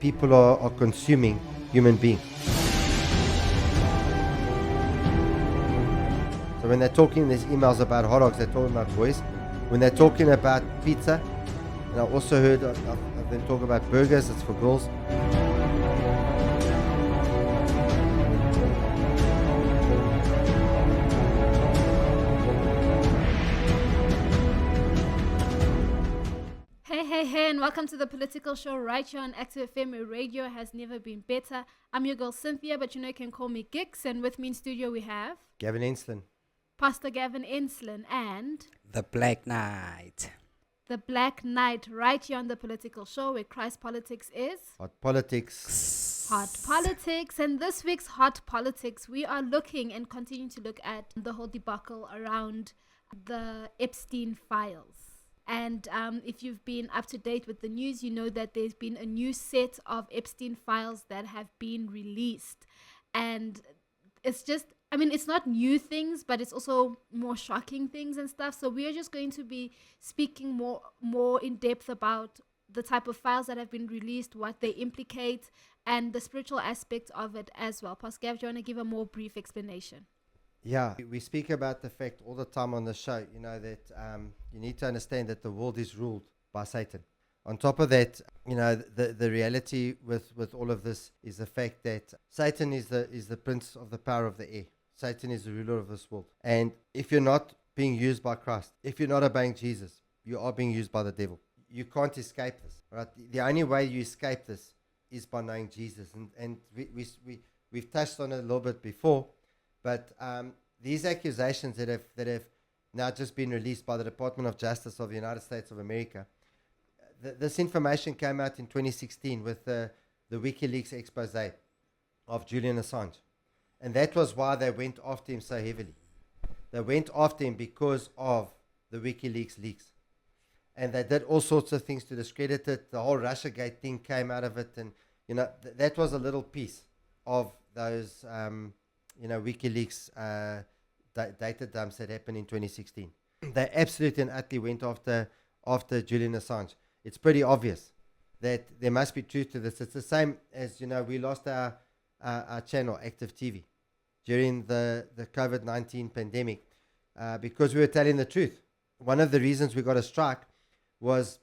people are consuming human beings. So when they're talking in these emails about hot dogs, they're talking about boys. When they're talking about pizza, and I also heard of them talk about burgers, it's for girls. Hey, and welcome to the Political Show right here on Active FM, where radio has never been better. I'm your girl Cynthia, but you can call me Gix, and with me in studio we have Gavin Enslin. Pastor Gavin Enslin and The Black Knight. the Black Knight right here on the Political Show, where Christ politics is Hot politics. hot politics. And this week's hot politics, we are looking and continue to look at the whole debacle around the Epstein files. And if you've been up to date with the news, you know that there's been a new set of Epstein files that have been released. And it's just, it's not new things, but it's also more shocking things and stuff. So we are just going to be speaking more in depth about the type of files that have been released, what they implicate, and the spiritual aspect of it as well. Pastor Gav, do you want to give a more brief explanation? Yeah, we speak about the fact all the time on the show, that you need to understand that the world is ruled by Satan. On top of that, the reality with all of this is the fact that Satan is the prince of the power of the air. Satan is the ruler of this world. And if you're not being used by Christ, if you're not obeying Jesus, you are being used by the devil. You can't escape this, right? The only way you escape this is by knowing Jesus. And we've touched on it a little bit before. But these accusations that have now just been released by the Department of Justice of the United States of America, this information came out in 2016 with the WikiLeaks expose of Julian Assange. And that was why they went after him so heavily. They went after him because of the WikiLeaks leaks. And they did all sorts of things to discredit it. The whole Russiagate thing came out of it. And, that was a little piece of those... WikiLeaks data dumps that happened in 2016. They absolutely and utterly went after Julian Assange. It's pretty obvious that there must be truth to this. It's the same as, we lost our channel, Active TV, during the COVID-19 pandemic because we were telling the truth. One of the reasons we got a strike was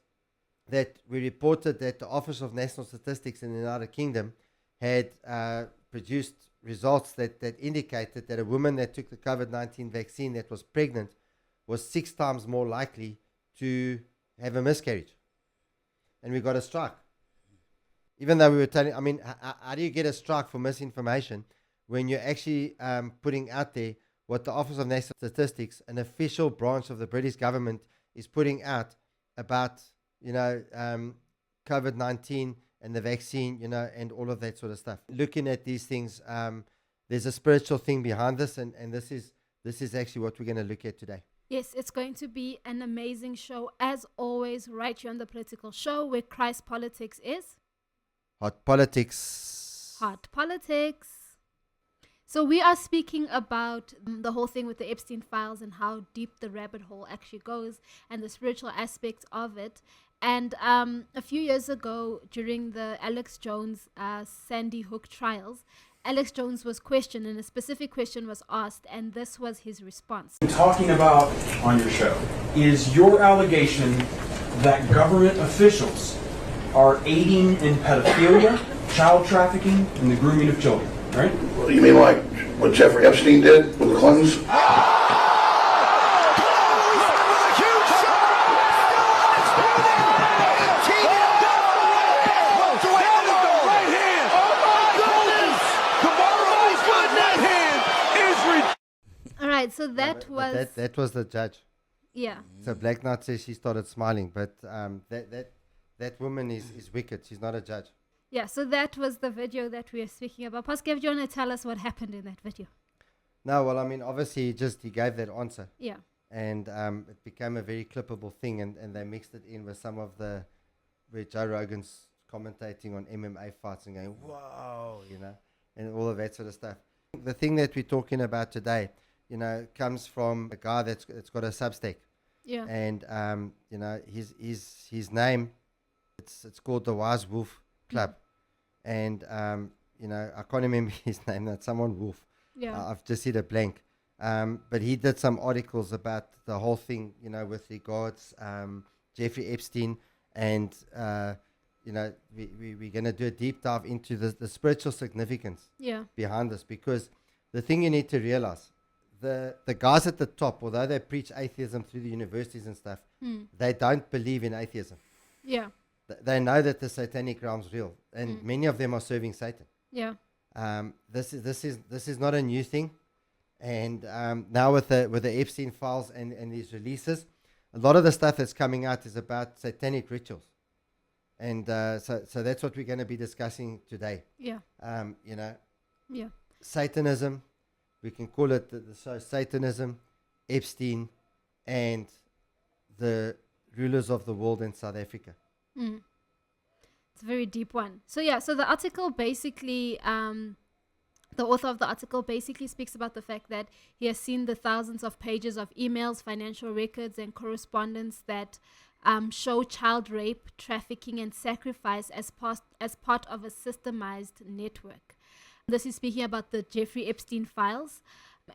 that we reported that the Office of National Statistics in the United Kingdom had produced results that indicated that a woman that took the COVID-19 vaccine that was pregnant was 6 times more likely to have a miscarriage. And we got a strike. Even though we were telling, how do you get a strike for misinformation when you're actually putting out there what the Office of National Statistics, an official branch of the British government, is putting out about, COVID-19 and the vaccine, and all of that sort of stuff. Looking at these things, there's a spiritual thing behind this, and this is actually what we're going to look at today. Yes, it's going to be an amazing show, as always, right here on the Political Show, where Christ politics is hot politics. Hot politics. So we are speaking about the whole thing with the Epstein files and how deep the rabbit hole actually goes and the spiritual aspect of it. And a few years ago, during the Alex Jones Sandy Hook trials, Alex Jones was questioned, and a specific question was asked, and this was his response. Talking about on your show is your allegation that government officials are aiding in pedophilia, child trafficking, and the grooming of children, right? Well, you mean like what Jeffrey Epstein did with the Clintons? So that was that was the judge. Yeah. So Black Knight says she started smiling, but that woman is wicked. She's not a judge. Yeah. So that was the video that we are speaking about. Pascal, do you want to tell us what happened in that video? No, well, obviously he gave that answer. Yeah. And it became a very clippable thing, and they mixed it in with some of where Joe Rogan's commentating on MMA fights and going, whoa, and all of that sort of stuff. The thing that we're talking about today, comes from a guy that's got a Substack. Yeah. And his name, it's called the Wise Wolf Club. and I can't remember his name. That's someone Wolf. Yeah. I've just hit a blank. But he did some articles about the whole thing, with regards Jeffrey Epstein, and we're going to do a deep dive into the spiritual significance Yeah. behind this, because the thing you need to realize, the guys at the top, although they preach atheism through the universities and stuff, they don't believe in atheism. Yeah. They know that the satanic realm's real, and many of them are serving Satan. Yeah. This is not a new thing, and now with the Epstein files and these releases, a lot of the stuff that's coming out is about satanic rituals, and so that's what we're going to be discussing today. Yeah. Yeah. Satanism, we can call it so Satanism, Epstein, and the rulers of the world in South Africa. It's a very deep one. So the article basically, the author of the article basically speaks about the fact that he has seen the thousands of pages of emails, financial records, and correspondence that show child rape, trafficking, and sacrifice as part of a systemized network. This is speaking about the Jeffrey Epstein files,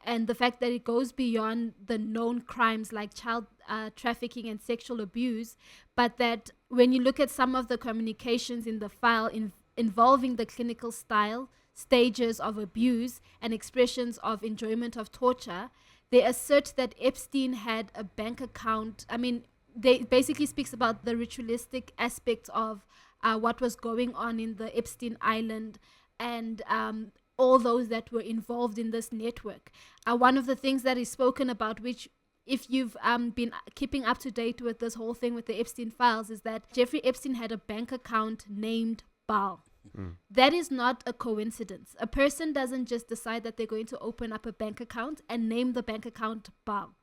and the fact that it goes beyond the known crimes like child trafficking and sexual abuse, but that when you look at some of the communications in the file involving the clinical stages of abuse and expressions of enjoyment of torture, they assert that Epstein had a bank account. I mean, they basically speaks about the ritualistic aspects of what was going on in the Epstein Island, and all those that were involved in this network. One of the things that is spoken about, which if you've been keeping up to date with this whole thing with the Epstein files, is that Jeffrey Epstein had a bank account named Baal. That is not a coincidence. A person doesn't just decide that they're going to open up a bank account and name the bank account Baal.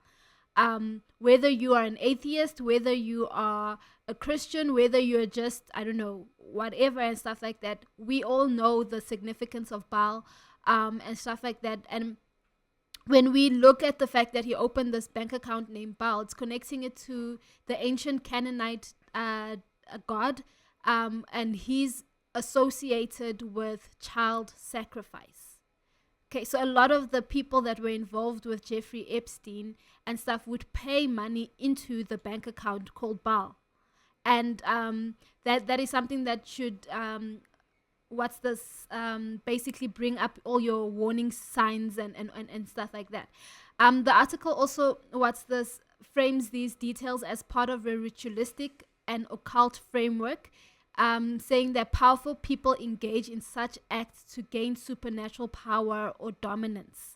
Whether you are an atheist, whether you are a Christian, whether you're just, I don't know, whatever and stuff like that, we all know the significance of Baal and stuff like that. And when we look at the fact that he opened this bank account named Baal, it's connecting it to the ancient Canaanite god, and he's associated with child sacrifice. Okay, so a lot of the people that were involved with Jeffrey Epstein and stuff would pay money into the bank account called Baal. And that is something that should, basically bring up all your warning signs and stuff like that. The article also, frames these details as part of a ritualistic and occult framework, saying that powerful people engage in such acts to gain supernatural power or dominance.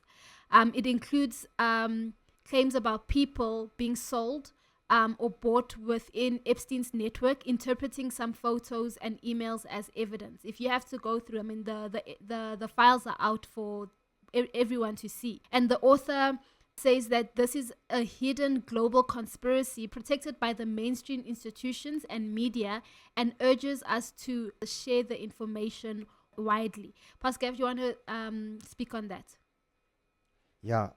It includes claims about people being sold or bought within Epstein's network, interpreting some photos and emails as evidence. If you have to go through, I mean, the files are out for everyone to see. And the author says that this is a hidden global conspiracy protected by the mainstream institutions and media, and urges us to share the information widely. Pascal, if you want to speak on that. Yeah.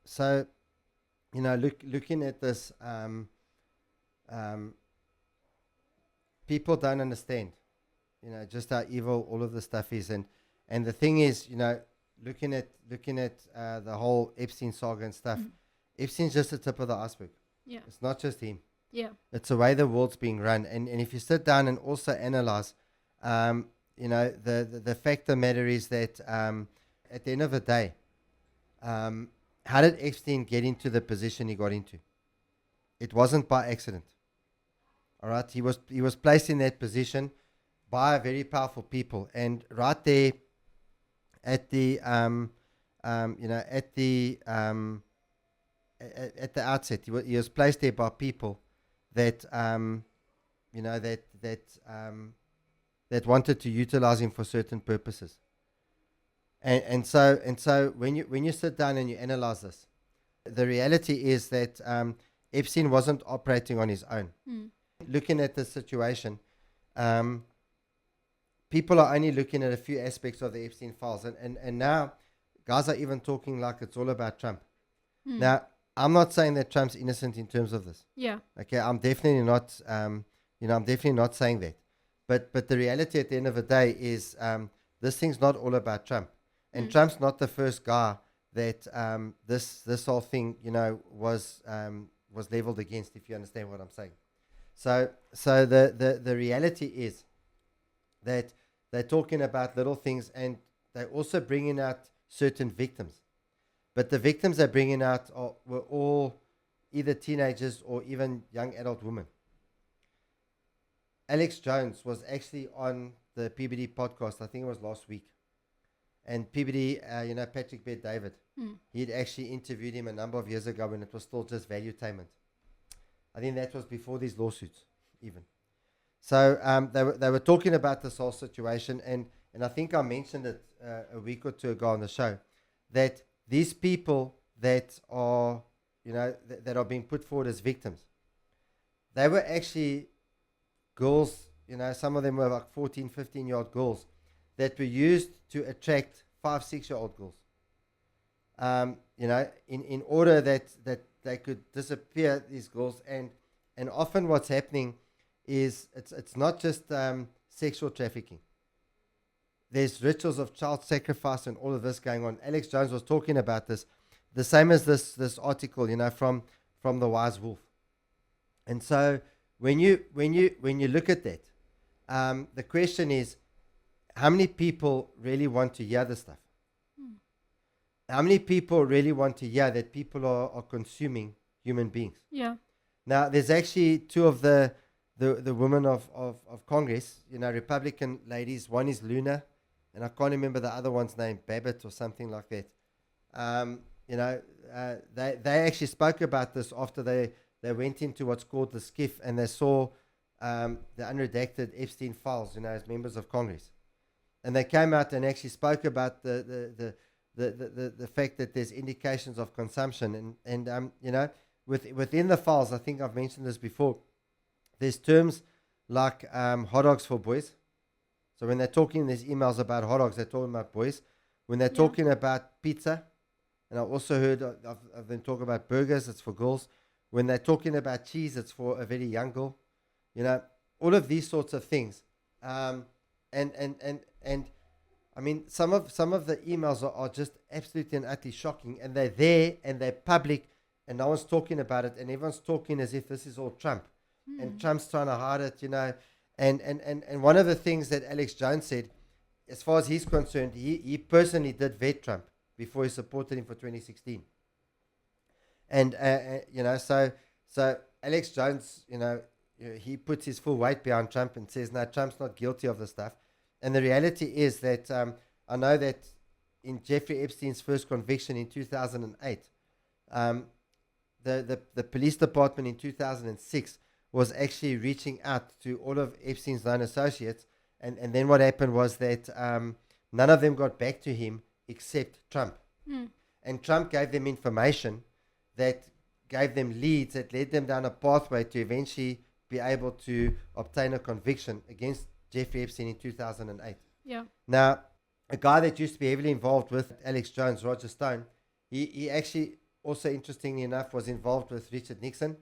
So, looking at this, people don't understand, just how evil all of this stuff is, and the thing is, looking at the whole Epstein saga and stuff, Epstein's just the tip of the iceberg. Yeah. It's not just him. Yeah. It's the way the world's being run, and if you sit down and also analyze, the fact of the matter is that at the end of the day, how did Epstein get into the position he got into? It wasn't by accident. All right, he was placed in that position by very powerful people, and right there at the at the outset, he was placed there by people that that wanted to utilize him for certain purposes. And so when you sit down and you analyze this, the reality is that Epstein wasn't operating on his own. Looking at the situation, people are only looking at a few aspects of the Epstein files, and now guys are even talking like it's all about Trump. Now, I'm not saying that Trump's innocent in terms of this. Yeah. Okay, I'm definitely not. I'm definitely not saying that. But the reality at the end of the day is this thing's not all about Trump. And Trump's not the first guy that this whole thing, was leveled against, if you understand what I'm saying. So the reality is that they're talking about little things, and they're also bringing out certain victims. But the victims they're bringing out were all either teenagers or even young adult women. Alex Jones was actually on the PBD podcast, I think it was last week. And PBD, Patrick Bet-David, he'd actually interviewed him a number of years ago when it was still just valuetainment. I think that was before these lawsuits, even. So they were talking about this whole situation, and I think I mentioned it a week or two ago on the show, that these people that are, that are being put forward as victims, they were actually girls, some of them were like 14, 15-year-old girls that were used to attract 5, 6-year-old girls. In order that they could disappear, these girls, and often what's happening is it's not just sexual trafficking. There's rituals of child sacrifice and all of this going on. Alex Jones was talking about this, the same as this article, from the Wise Wolf. And so when you look at that, the question is, how many people really want to hear this stuff? How many people really want to hear that people are consuming human beings? Yeah. Now, there's actually two of the women of Congress, Republican ladies. One is Luna, and I can't remember the other one's name, Babbitt or something like that. They actually spoke about this after they went into what's called the SCIF, and they saw the unredacted Epstein files, as members of Congress. And they came out and actually spoke about the fact that there's indications of consumption, and within the files, I think I've mentioned this before, there's terms like hot dogs for boys. So when they're talking, there's emails about hot dogs, they're talking about boys. When they're talking about pizza, and I also heard of them talk about burgers, it's for girls. When they're talking about cheese, it's for a very young girl. All of these sorts of things. And I mean, some of the emails are just absolutely and utterly shocking, and they're there and they're public, and no one's talking about it, and everyone's talking as if this is all Trump, and Trump's trying to hide it, And one of the things that Alex Jones said, as far as he's concerned, he personally did vet Trump before he supported him for 2016. And so Alex Jones, he puts his full weight behind Trump and says, no, Trump's not guilty of this stuff. And the reality is that I know that in Jeffrey Epstein's first conviction in 2008, the police department in 2006 was actually reaching out to all of Epstein's known associates. And then what happened was that none of them got back to him except Trump. And Trump gave them information that gave them leads that led them down a pathway to eventually be able to obtain a conviction against Jeffrey Epstein in 2008. Yeah. Now, a guy that used to be heavily involved with Alex Jones, Roger Stone, he actually also, interestingly enough, was involved with Richard Nixon.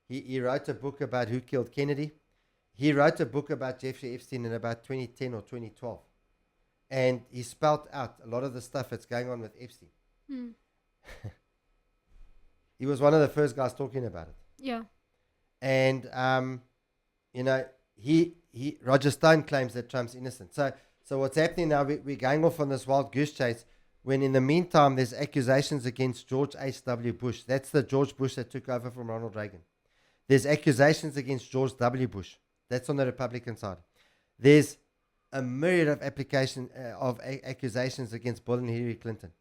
He wrote a book about who killed Kennedy. He wrote a book about Jeffrey Epstein in about 2010 or 2012. And he spelt out a lot of the stuff that's going on with Epstein. He was one of the first guys talking about it. Yeah. And, Roger Stone claims that Trump's innocent. So what's happening now, we're going off on this wild goose chase, when in the meantime, there's accusations against George H.W. Bush. That's the George Bush that took over from Ronald Reagan. There's accusations against George W. Bush. That's on the Republican side. There's a myriad of accusations against Bill and Hillary Clinton.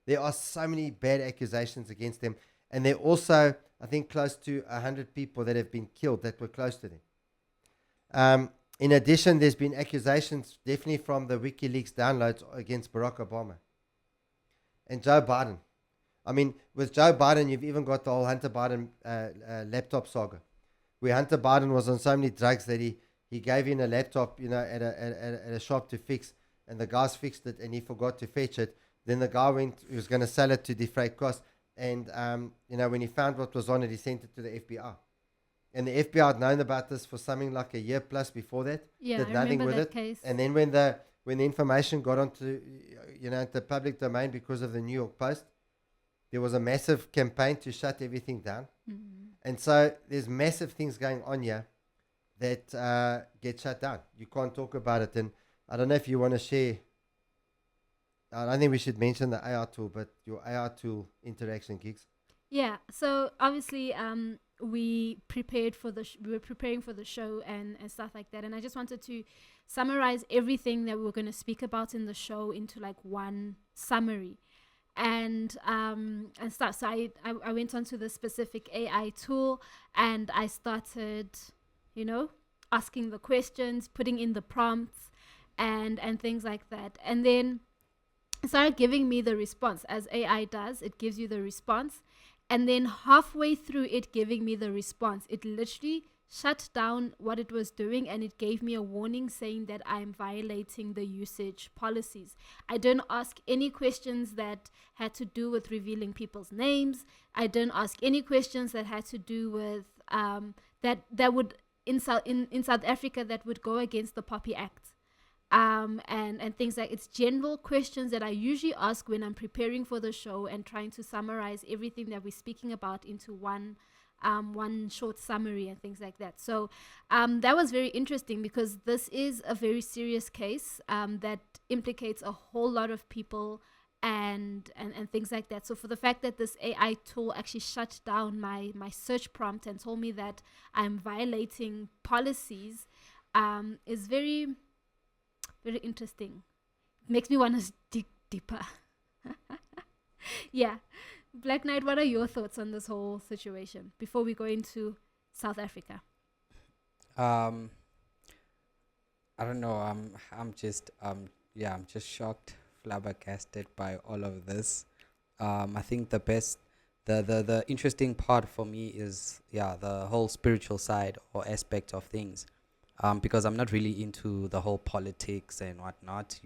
There are so many bad accusations against them. And there are also, I think, close to 100 people that have been killed that were close to them. In addition, there's been accusations, definitely from the WikiLeaks downloads, against Barack Obama and Joe Biden. I mean, with Joe Biden, you've even got the whole Hunter Biden laptop saga, where Hunter Biden was on so many drugs that he gave in a laptop, at a shop to fix, and the guys fixed it, and he forgot to fetch it. Then the guy he was going to sell it to defray costs, and when he found what was on it, he sent it to the FBI. and the FBI had known about this for something like a year plus before that. Yeah, did I nothing remember with that it. case. And then when the information got onto the public domain because of the New York Post, there was a massive campaign to shut everything down. And so there's massive things going on here that get shut down. You can't talk about it. And I don't know if you want to share. I don't think we should mention the AR tool, but your AR tool interaction gigs. Yeah. So obviously, we prepared for we were preparing for the show and stuff like that. And I just wanted to summarize everything that we were going to speak about in the show into like one summary. And stuff. So I went onto the specific AI tool and I started, asking the questions, putting in the prompts and things like that. And then it started giving me the response. As AI does, it gives you the response. And then halfway through it giving me the response, it literally shut down what it was doing and it gave me a warning saying that I'm violating the usage policies. I didn't ask any questions that had to do with revealing people's names. I didn't ask any questions that had to do with that would in South Africa that would go against the Poppy Act. And things like it's general questions that I usually ask when I'm preparing for the show and trying to summarize everything that we're speaking about into one short summary and things like that. So that was very interesting because this is a very serious case that implicates a whole lot of people and things like that. So for the fact that this AI tool actually shut down my search prompt and told me that I'm violating policies is very, very interesting. Makes me want to dig deeper. Yeah. Black Knight, what are your thoughts on this whole situation before we go into South Africa? I don't know. I'm just shocked, flabbergasted by all of this. I think the interesting part for me is the whole spiritual side or aspect of things. Because I'm not really into the whole politics and whatnot,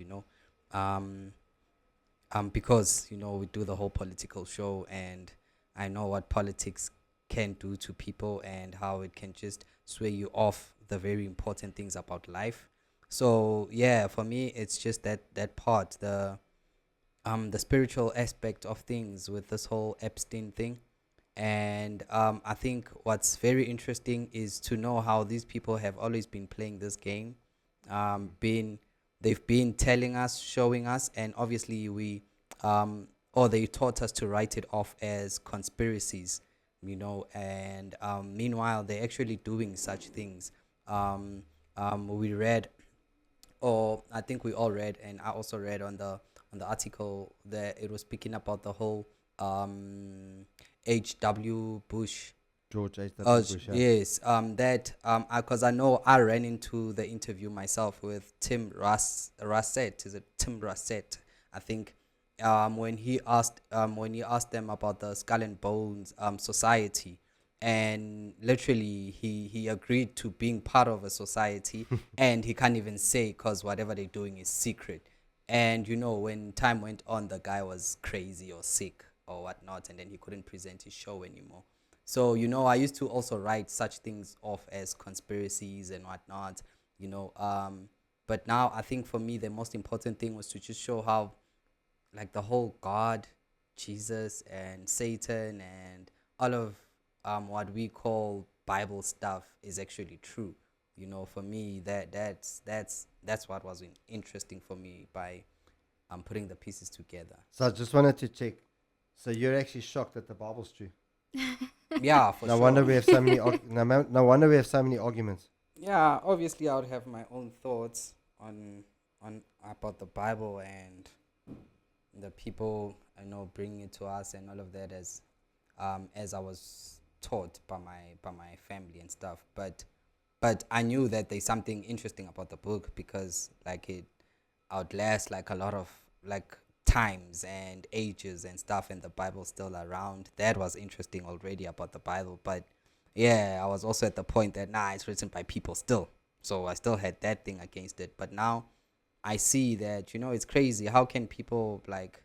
because we do the whole political show and I know what politics can do to people and how it can just sway you off the very important things about life. So yeah, for me it's just that part, the spiritual aspect of things with this whole Epstein thing. And I think what's very interesting is to know how these people have always been playing this game. They've been telling us, showing us, and obviously or they taught us to write it off as conspiracies, and meanwhile they're actually doing such things. We read, or I think we all read, and I also read on the article that it was speaking about the whole H.W. Bush. George H.W. Bush. Yes, because I know I ran into the interview myself with Tim Russett. Is it Tim Russett? I think when he asked them about the Skull and Bones Society, and literally he agreed to being part of a society, and he can't even say because whatever they're doing is secret. And when time went on, the guy was crazy or sick or whatnot, and then he couldn't present his show anymore. So, I used to also write such things off as conspiracies and whatnot, but now I think for me, the most important thing was to just show how, like, the whole God, Jesus, and Satan, and all of what we call Bible stuff is actually true. For me, that's what was interesting for me by putting the pieces together. So I just wanted to check. So you're actually shocked that the Bible's true? Yeah, for no sure. Wonder we have so many. No wonder we have so many arguments. Yeah, obviously I would have my own thoughts on about the Bible and the people bringing it to us and all of that as I was taught by my family and stuff. But I knew that there's something interesting about the book because like it outlasts like a lot of like times and ages and stuff, and the Bible's still around. That was interesting already about the Bible. But yeah, I was also at the point that it's written by people still, so I still had that thing against it. But now I see that it's crazy. How can people like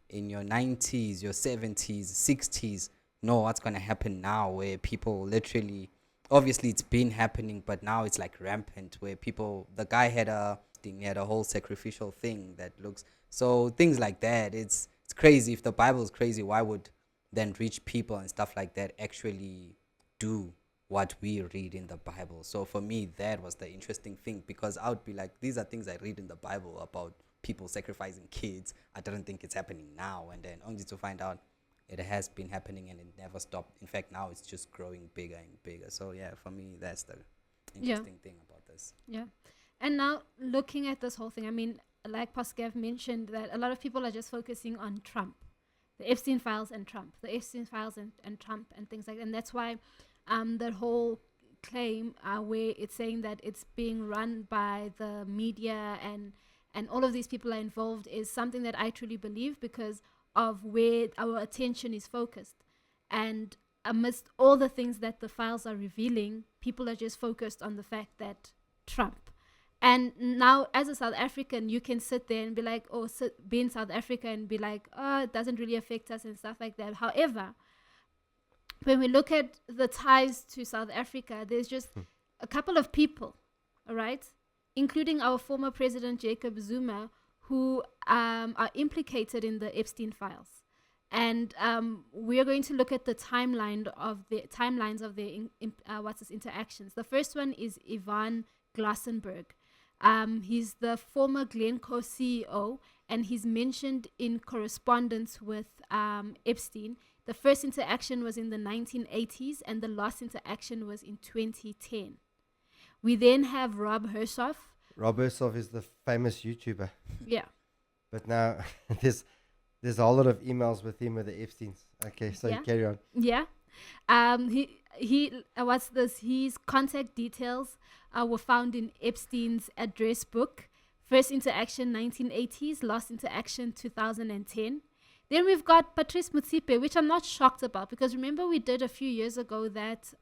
in your 90s, your 70s, 60s know what's going to happen now, where people literally obviously it's been happening, but now it's like rampant where people, the guy had a thing, he had a whole sacrificial thing that looks, so things like that. It's crazy. If the Bible is crazy, why would then rich people and stuff like that actually do what we read in the Bible? So for me, that was the interesting thing, because I would be like, these are things I read in the Bible about people sacrificing kids. I don't think it's happening now, and then only to find out it has been happening and it never stopped. In fact, now it's just growing bigger and bigger. So yeah, for me, that's the interesting thing about this. Yeah. And now looking at this whole thing, I mean, like Pascal mentioned, that a lot of people are just focusing on Trump, the Epstein files and Trump, the Epstein files and Trump and things like that. And that's why that whole claim where it's saying that it's being run by the media and all of these people are involved is something that I truly believe, because of where our attention is focused. And amidst all the things that the files are revealing, people are just focused on the fact that Trump. And now, as a South African, you can sit there and be like, oh, be in South Africa and be like, oh, it doesn't really affect us and stuff like that. However, when we look at the ties to South Africa, there's just a couple of people, all right, including our former president, Jacob Zuma, who are implicated in the Epstein files. And we are going to look at the timelines of their interactions. The first one is Ivan Glassenberg. He's the former Glencore CEO, and he's mentioned in correspondence with Epstein. The first interaction was in the 1980s, and the last interaction was in 2010. We then have Rob Hershoff. Rob Hershoff is the famous YouTuber. Yeah. But now there's a whole lot of emails with him with the Epsteins. Okay, so you carry on. Yeah. What's this? His contact details were found in Epstein's address book. First interaction 1980s, last interaction 2010. Then we've got Patrice Motsepe, which I'm not shocked about, because remember we did a few years ago that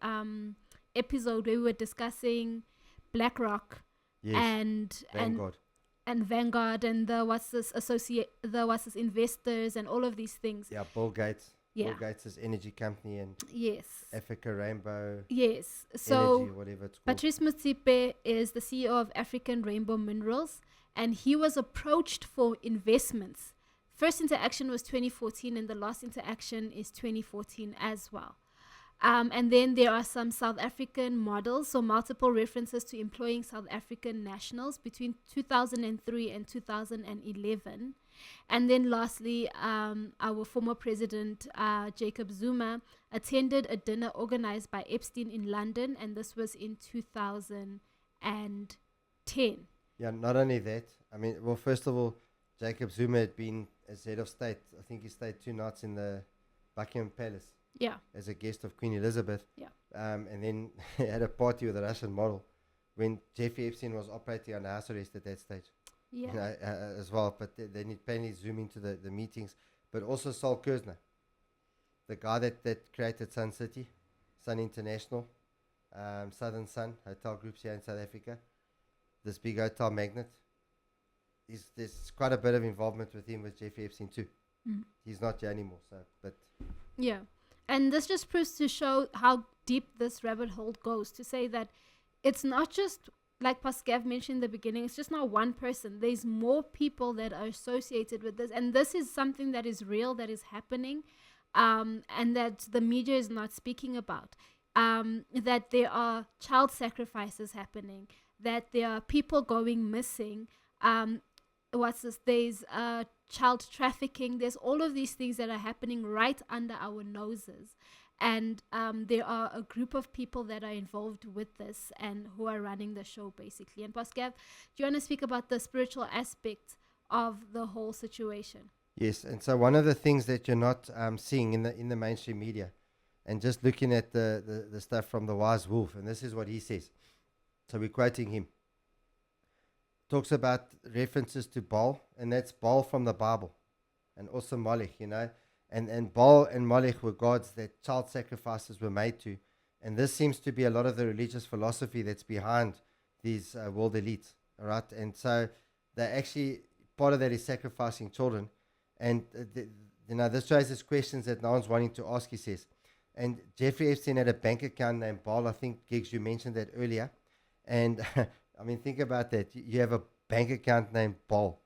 episode where we were discussing BlackRock and Vanguard and the investors and all of these things. Yeah, Bill Gates. Bill Gates' energy company and Africa Rainbow. Yes. So energy, whatever it's called. Patrice Motsepe is the CEO of African Rainbow Minerals, and he was approached for investments. First interaction was 2014, and the last interaction is 2014 as well. And then there are some South African models, so multiple references to employing South African nationals between 2003 and 2011. And then lastly, our former president, Jacob Zuma, attended a dinner organized by Epstein in London, and this was in 2010. Yeah, not only that. I mean, well, first of all, Jacob Zuma had been as head of state. I think he stayed 2 nights in the Buckingham Palace. Yeah. As a guest of Queen Elizabeth. Yeah. And then he had a party with a Russian model when Jeffrey Epstein was operating under house arrest at that stage. Yeah. You know, as well. But they need plainly zoom into the meetings. But also Saul Kerzner, the guy that created Sun City, Sun International, Southern Sun hotel groups here in South Africa. This big hotel magnate. There's quite a bit of involvement with him with Jeffrey Epstein too. He's not here anymore. So, but yeah. And this just proves to show how deep this rabbit hole goes, to say that it's not just, like Pascal mentioned in the beginning, it's just not one person. There's more people that are associated with this. And this is something that is real, that is happening, and that the media is not speaking about. That there are child sacrifices happening, that there are people going missing. There's child trafficking. There's all of these things that are happening right under our noses, and there are a group of people that are involved with this and who are running the show basically. And Pascal, do you want to speak about the spiritual aspect of the whole situation? Yes, and so one of the things that you're not seeing in the mainstream media, and just looking at the stuff from the Wise Wolf, and this is what he says. So we're quoting him. Talks about references to Baal, and that's Baal from the Bible, and also Molech, you know, and Baal and Molech were gods that child sacrifices were made to, and this seems to be a lot of the religious philosophy that's behind these world elites, all right, and so they actually, part of that is sacrificing children, and you know, this raises questions that no one's wanting to ask, he says, And Jeffrey Epstein had a bank account named Ball. I think, Giggs, you mentioned that earlier. And I mean, think about that. You have a bank account named Ball.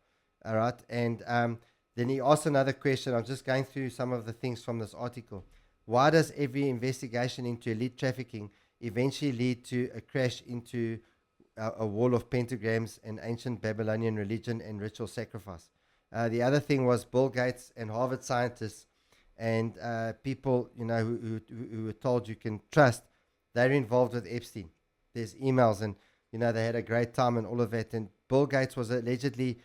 All right. And then he asked another question. I'm just going through some of the things from this article. Why does every investigation into elite trafficking eventually lead to a crash into a wall of pentagrams and ancient Babylonian religion and ritual sacrifice? The other thing was Bill Gates and Harvard scientists and people, who were told you can trust, they're involved with Epstein. There's emails and, they had a great time and all of that. And Bill Gates was allegedly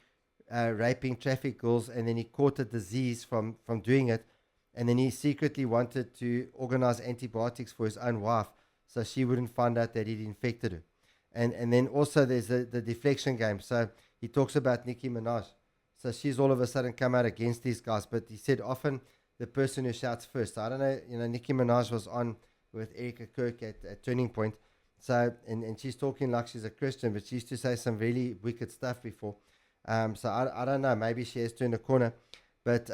raping traffic girls, and then he caught a disease from doing it. And then he secretly wanted to organize antibiotics for his own wife so she wouldn't find out that he'd infected her. And then also there's the deflection game. So he talks about Nicki Minaj. So she's all of a sudden come out against these guys. But he said often the person who shouts first. So I don't know, Nicki Minaj was on with Erica Kirk at Turning Point. So, and she's talking like she's a Christian, but she used to say some really wicked stuff before. So I don't know, maybe she has turned a corner. But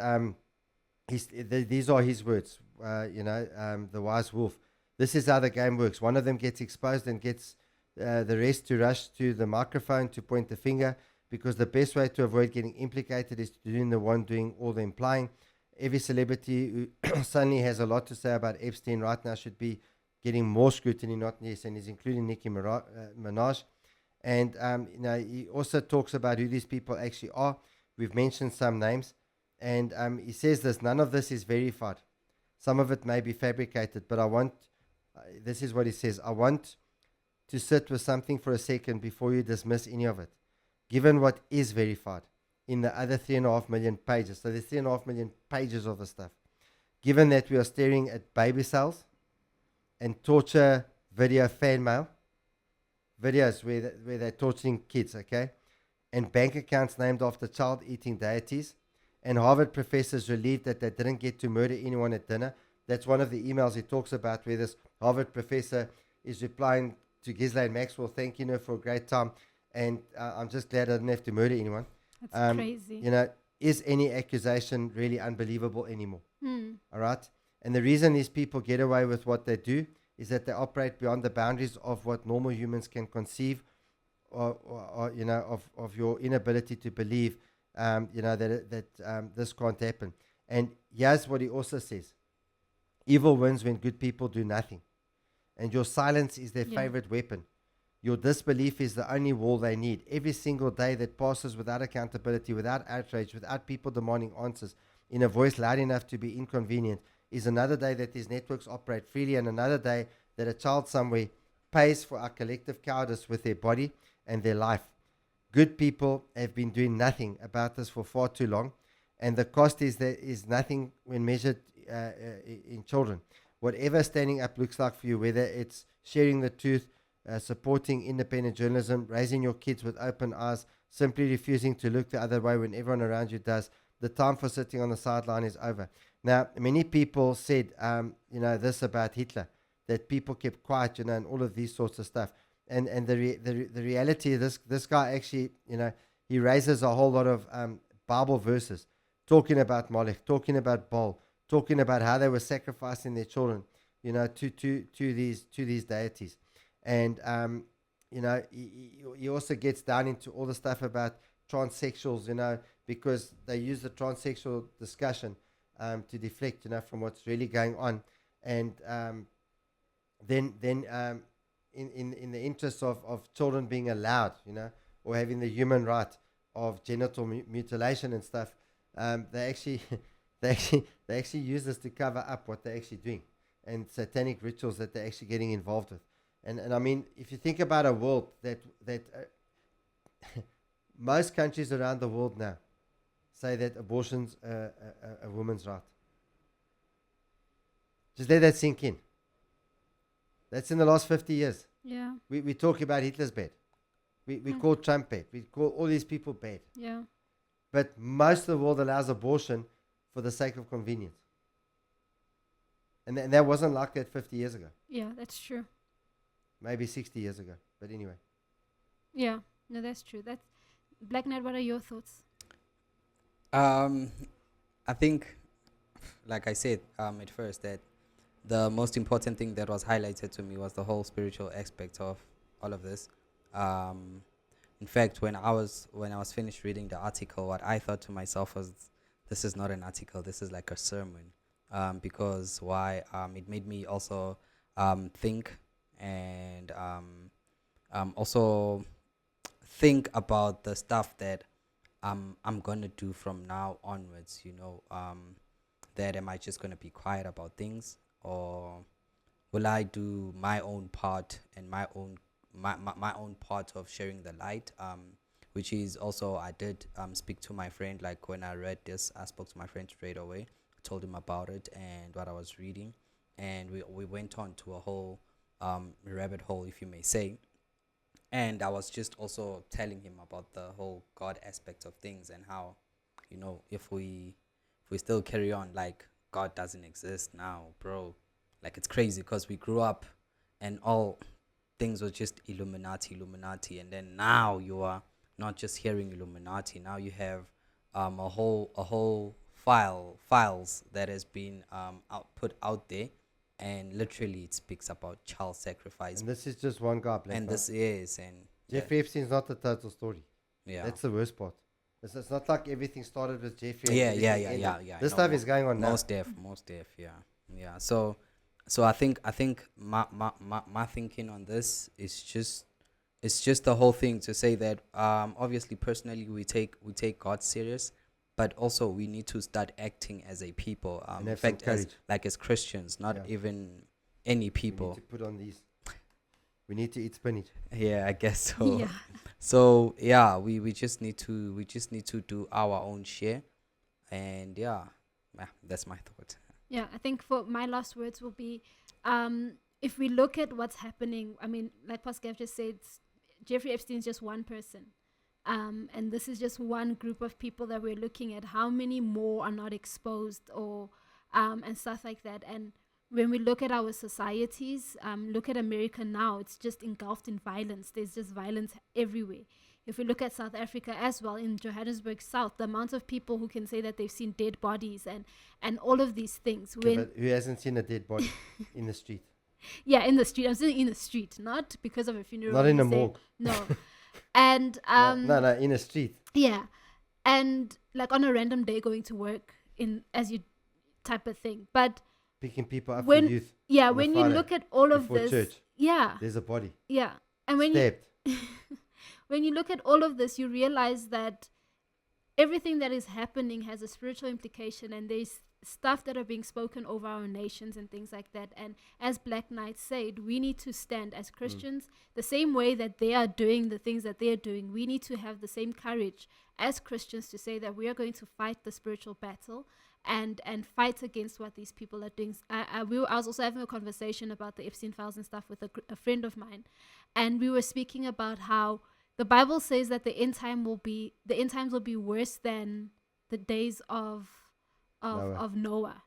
these are his words, the wise wolf. This is how the game works. One of them gets exposed and gets the rest to rush to the microphone to point the finger, because the best way to avoid getting implicated is to do the one doing all the implying. Every celebrity who suddenly has a lot to say about Epstein right now should be getting more scrutiny, not less, and he's including Nicki Minaj. And he also talks about who these people actually are. We've mentioned some names. And he says this: none of this is verified. Some of it may be fabricated, but I want, this is what he says, I want to sit with something for a second before you dismiss any of it. Given what is verified in the other 3.5 million pages, so there's 3.5 million pages of the stuff. Given that we are staring at baby cells and torture video fan mail, videos where they're torturing kids, okay? And bank accounts named after child-eating deities, and Harvard professors relieved that they didn't get to murder anyone at dinner. That's one of the emails he talks about, where this Harvard professor is replying to Ghislaine Maxwell, thanking her for a great time, and I'm just glad I didn't have to murder anyone. That's crazy. Is any accusation really unbelievable anymore? All right? And the reason these people get away with what they do is that they operate beyond the boundaries of what normal humans can conceive, or of your inability to believe, that this can't happen. And here's what he also says: evil wins when good people do nothing, and your silence is their favorite weapon. Your disbelief is the only wall they need. Every single day that passes without accountability, without outrage, without people demanding answers in a voice loud enough to be inconvenient, is another day that these networks operate freely, and another day that a child somewhere pays for our collective cowardice with their body and their life. Good people have been doing nothing about this for far too long, and the cost is nothing when measured in children. Whatever standing up looks like for you, whether it's sharing the truth, supporting independent journalism, raising your kids with open eyes, simply refusing to look the other way when everyone around you does, the time for sitting on the sideline is over. Now, many people said, this about Hitler, that people kept quiet, and all of these sorts of stuff. And the reality is this guy actually, he raises a whole lot of Bible verses talking about Molech, talking about Baal, talking about how they were sacrificing their children, to these deities. And he also gets down into all the stuff about transsexuals, because they use the transsexual discussion to deflect, from what's really going on. And then in the interest of children being allowed, or having the human right of genital mutilation and stuff, they actually use this to cover up what they're actually doing, and satanic rituals that they're actually getting involved with. And I mean, if you think about a world that most countries around the world now say that abortion's a woman's right. Just let that sink in. That's in the last 50 years. Yeah. We talk about Hitler's bad. We call Trump bad. We call all these people bad. Yeah. But most of the world allows abortion for the sake of convenience. And that wasn't like that 50 years ago. Yeah, that's true. Maybe 60 years ago. But anyway. Yeah. No, that's true. That's Black Knight, what are your thoughts? I think, like I said at first, that the most important thing that was highlighted to me was the whole spiritual aspect of all of this. Um, in fact, when I was finished reading the article, what I thought to myself was, this is not an article. This is like a sermon. Because why? It made me also think and also think about the stuff that I'm gonna do from now onwards. That am I just gonna be quiet about things, or will I do my own part and my own part of sharing the light? Which is also, I did speak to my friend. Like when I read this, I spoke to my friend straight away, told him about it and what I was reading, and we went on to a whole rabbit hole, if you may say. And I was just also telling him about the whole God aspect of things, and how, if we still carry on like God doesn't exist now, bro, like it's crazy, because we grew up and all things were just Illuminati, and then now you are not just hearing Illuminati. Now you have a whole files that has been put out there, and literally it speaks about child sacrifice. And this is just one guy. And this is, and Jeffrey Epstein's not the total story. Yeah, that's the worst part. It's not like everything started with Jeffrey. Yeah. This stuff is going on now. Most def, yeah. So I think my thinking on this is just, it's just the whole thing to say that obviously personally we take God serious, but also we need to start acting as a people. In fact, as Christians, not even any people. We need to put on these. We need to eat spinach. Yeah, I guess so. Yeah. So yeah, we just need to do our own share, and that's my thought. Yeah, I think for my last words will be, if we look at what's happening, I mean, like Pascal just said, Jeffrey Epstein is just one person. And this is just one group of people that we're looking at. How many more are not exposed, or and stuff like that? And when we look at our societies, look at America now, it's just engulfed in violence. There's just violence everywhere. If we look at South Africa as well, in Johannesburg South, the amount of people who can say that they've seen dead bodies and all of these things. But who hasn't seen a dead body in the street? Yeah, in the street. I'm saying in the street, not because of a funeral. Not in a morgue. No. And no, in a street. Yeah. And like on a random day going to work as you type of thing. But picking people up for youth. Yeah, when you look at all of this, church, yeah, there's a body. Yeah. And when stabbed. When you look at all of this, you realize that everything that is happening has a spiritual implication, and there's stuff that are being spoken over our nations and things like that. And as Black Knight said, we need to stand as Christians the same way that they are doing the things that they're doing. We need to have the same courage as Christians to say that we are going to fight the spiritual battle and fight against what these people are doing. I was also having a conversation about the Epstein files and stuff with a friend of mine, and we were speaking about how the Bible says that the end times will be worse than the days of Noah.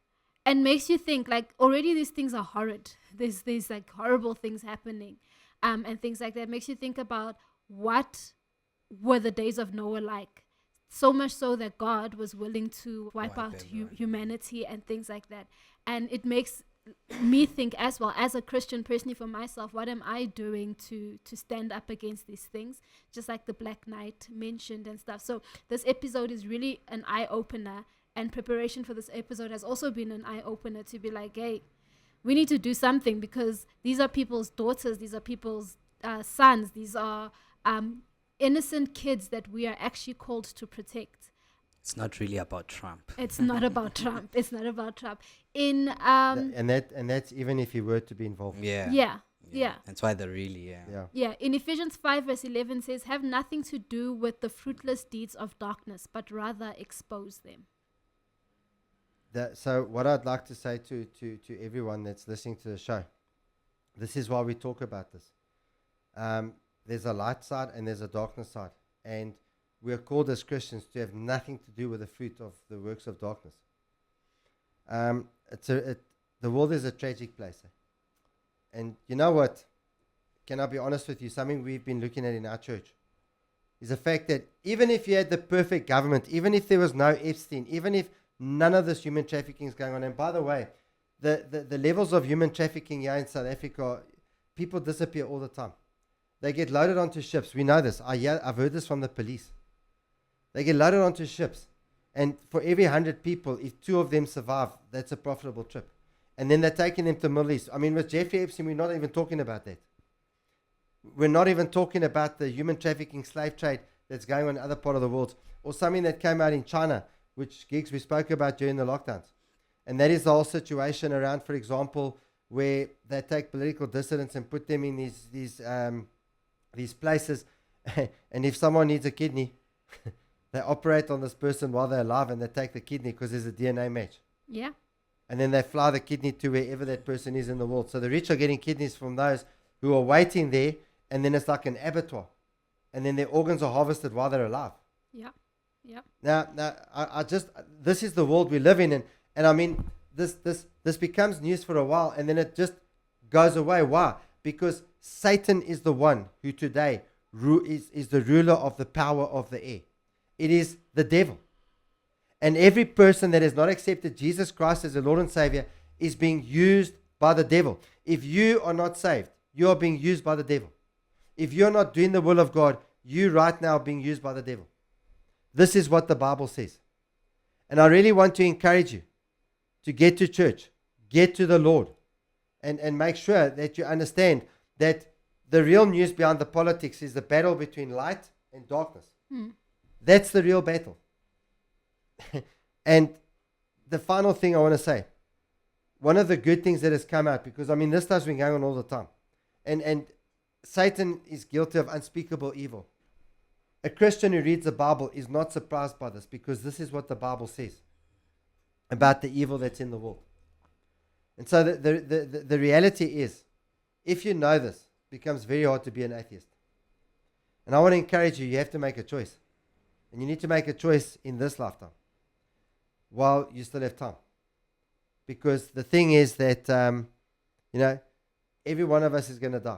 And makes you think, like, already these things are horrid. There's like horrible things happening, and things like that. Makes you think about what were the days of Noah like. So much so that God was willing to wipe out humanity and things like that. And it makes me think as well, as a Christian, personally for myself, what am I doing to stand up against these things, just like the Black Knight mentioned and stuff. So this episode is really an eye-opener, and preparation for this episode has also been an eye-opener to be like, hey, we need to do something, because these are people's daughters, these are people's sons, these are innocent kids that we are actually called to protect. It's not really about Trump. It's not about Trump. It's not about Trump. And that's even if he were to be involved. Yeah. That's why they're really In Ephesians 5 verse 11 says, have nothing to do with the fruitless deeds of darkness, but rather expose them. So what I'd like to say to everyone that's listening to the show, this is why we talk about this. There's a light side and there's a darkness side, and we are called as Christians to have nothing to do with the fruit of the works of darkness. The world is a tragic place. And you know what? Can I be honest with you? Something we've been looking at in our church is the fact that even if you had the perfect government, even if there was no Epstein, even if none of this human trafficking is going on, and by the way, the levels of human trafficking here in South Africa, people disappear all the time. They get loaded onto ships. We know this. I've heard this from the police. They get loaded onto ships. And for every 100 people, if 2 of them survive, that's a profitable trip. And then they're taking them to the Middle East. I mean, with Jeffrey Epstein, we're not even talking about that. We're not even talking about the human trafficking slave trade that's going on in other part of the world. Or something that came out in China, which gigs we spoke about during the lockdowns. And that is the whole situation around, for example, where they take political dissidents and put them in these places. And if someone needs a kidney, they operate on this person while they're alive and they take the kidney because there's a DNA match. Yeah. And then they fly the kidney to wherever that person is in the world. So the rich are getting kidneys from those who are waiting there, and then it's like an abattoir. And then their organs are harvested while they're alive. Yeah. Yeah. Now, I just, this is the world we live in. And I mean, this becomes news for a while, and then it just goes away. Why? Because Satan is the one who today is the ruler of the power of the air. It is the devil. And every person that has not accepted Jesus Christ as the Lord and Savior is being used by the devil. If you are not saved, you are being used by the devil. If you're not doing the will of God, you right now are being used by the devil. This is what the Bible says. And I really want to encourage you to get to church, get to the Lord, and make sure that you understand that the real news behind the politics is the battle between light and darkness. That's the real battle. And the final thing I want to say, one of the good things that has come out, because I mean, this stuff's been going on all the time. And Satan is guilty of unspeakable evil. A Christian who reads the Bible is not surprised by this, because this is what the Bible says about the evil that's in the world. And so the reality is, if you know this, it becomes very hard to be an atheist. And I want to encourage you, you have to make a choice. And you need to make a choice in this lifetime while you still have time. Because the thing is that, every one of us is going to die.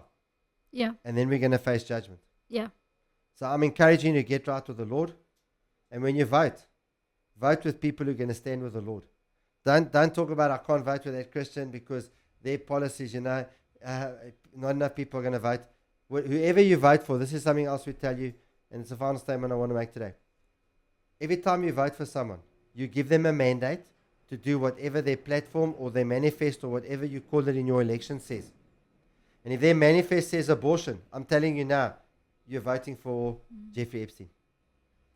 Yeah. And then we're going to face judgment. Yeah. So I'm encouraging you to get right with the Lord. And when you vote with people who are going to stand with the Lord. Don't talk about I can't vote with that Christian because their policies, not enough people are going to vote. Whoever you vote for, this is something else we tell you, and it's the final statement I want to make today. Every time you vote for someone, you give them a mandate to do whatever their platform or their manifest or whatever you call it in your election says. And if their manifest says abortion, I'm telling you now, you're voting for Jeffrey Epstein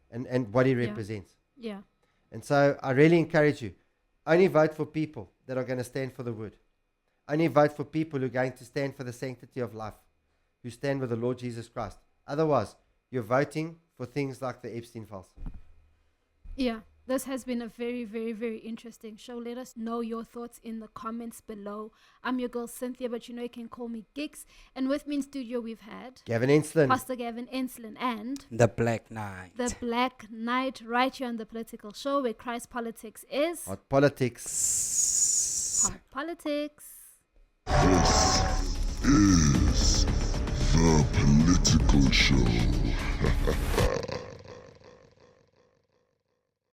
and what he represents. Yeah. And so I really encourage you, only vote for people that are going to stand for the word. Only vote for people who are going to stand for the sanctity of life, who stand with the Lord Jesus Christ. Otherwise, you're voting for things like the Epstein files. Yeah. This has been a very, very, very interesting show. Let us know your thoughts in the comments below. I'm your girl Cynthia, but you can call me Gigs. And with me in studio we've had Gavin Enslin, Pastor Gavin Enslin, and The Black Knight. The Black Knight, right here on The Political Show, where Christ politics is Hot politics. hot politics. This is The Political Show.